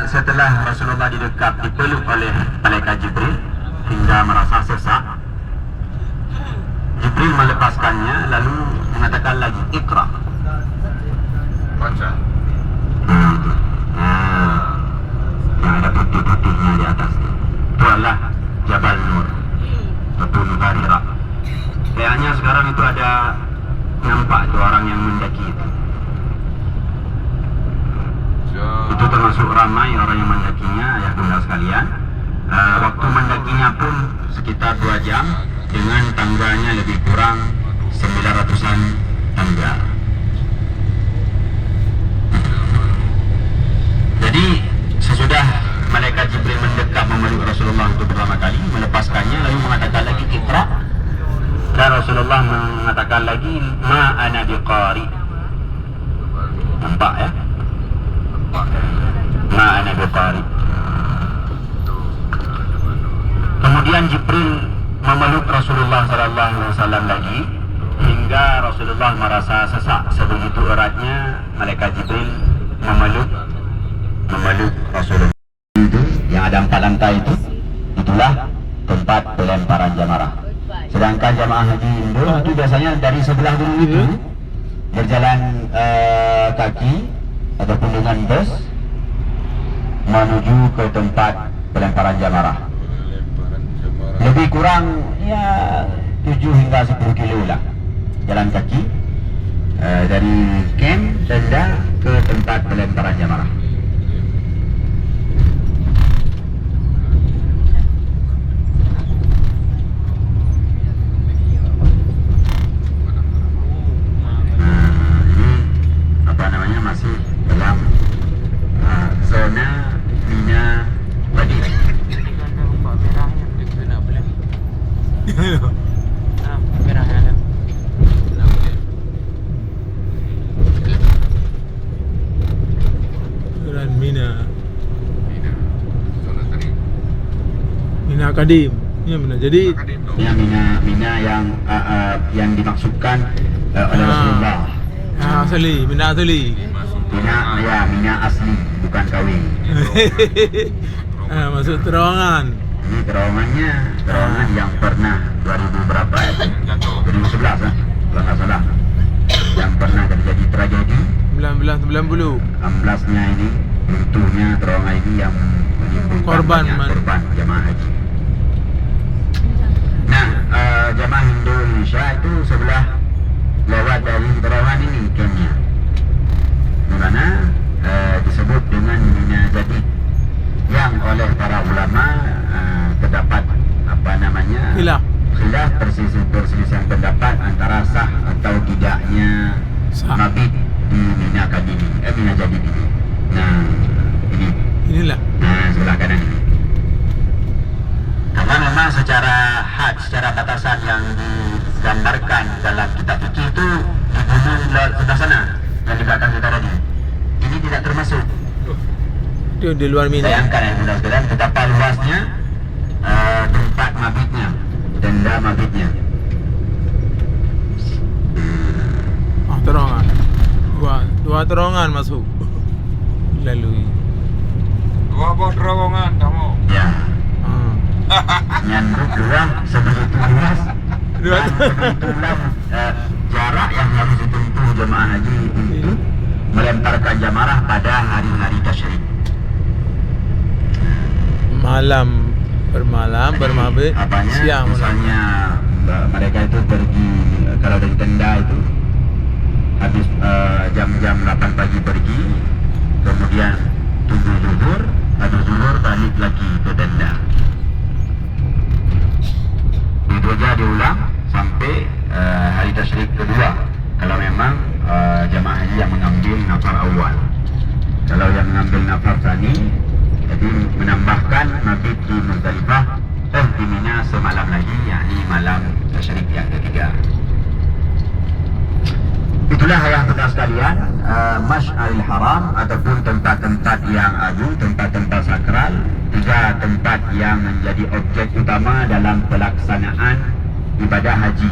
setelah Rasulullah dipeluk oleh malaikat Jibril hingga merasa sesak, Jibril melepaskannya lalu mengatakan lagi, Iqra. Baca. Yang ada putih-putihnya di atas itu adalah Jabal Nur, Batu Nubarira. Kayaknya sekarang itu ada nampak itu orang yang mendaki itu. Itu termasuk ramai orang yang mendakinya, ayah bunda sekalian. Waktu mendakinya pun sekitar 2 jam dengan tangganya lebih kurang 900-an tangga. Jadi sesudah malaikat Jibril mendekat memeluk Rasulullah untuk pertama kali, melepaskannya lalu mengatakan lagi Iqra, dan Rasulullah mengatakan lagi ma ana biqari. Nampak ya? Ma ana biqari. Kemudian Jibril memeluk Rasulullah sallallahu alaihi wasallam lagi hingga Rasulullah merasa sesak. Sebegitu eratnya malaikat Jibril memeluk Rasulullah. Itu yang ada 4 lantai itulah tempat pelemparan jamarah. Sedangkan jamaah haji Indo itu biasanya dari sebelah gunung itu berjalan kaki ataupun dengan bus menuju ke tempat pelemparan jamarah. Lebih kurang ya 7 hingga 10 kilo lah jalan kaki dari camp tenda ke tempat pelemparan jamarah. Masih dalam zona Mina Wadi. Mina Kadim. Ya benar. Jadi ya Mina yang dimaksudkan oleh Rasulullah. Asli, Mina asli. Mina asli, bukan kawin. Masuk terowongan. Ini terowongan yang pernah 2000 berapa ya? 2011 lah, kalau nggak salah. Yang pernah terjadi tragedi 1990. 16-nya ini runtuhnya terowongan ini yang menimbulkan korban jamaah haji. Nah, jamaah Indonesia itu sebelah lewat dari terowongan ini campnya, di mana disebut dengan Mina Jadid, yang oleh para ulama terdapat khilaf perselisihan pendapat antara sah atau tidaknya mabit di Mina Kadim, Mina Jadid ini. Nah, inilah. Nah, sebelah kanan ini. Karena memang secara batasan yang digambarkan dalam kitab fikih itu di gunung sebelah sana yang di belakang kita tadi. Ini tidak termasuk. Itu di luar Mina. Bayangkan ya mudah-mudahan betapa luasnya tempat mabitnya, tenda mabitnya. Terowongan. Dua terowongan masuk. Lalui. 2 buah terowongan kamu. Ya. Nyanduk doang sebegitu luas. Dan sebegitulah jarak yang harus ditempuh jemaah haji untuk melemparkan jamarah pada hari-hari tasyrik. Bermabit siang. Misalnya mereka itu pergi, kalau dari tenda itu habis jam-jam 8 pagi pergi, kemudian tunggu zuhur, habis zuhur balik lagi ke tenda. Itu aja diulang sampai hari tasyrik kedua, kalau memang jamaah haji yang mengambil nafar awal. Kalau yang mengambil nafar tsani, jadi menambahkan mabit di Muzdalifah di Mina semalam lagi, yakni malam tasyrik yang ketiga. Itulah ayah bunda sekalian, Masy'aril Haram ataupun tempat-tempat yang agung, tempat-tempat sakral, 3 tempat yang menjadi objek utama dalam pelaksanaan ibadah haji.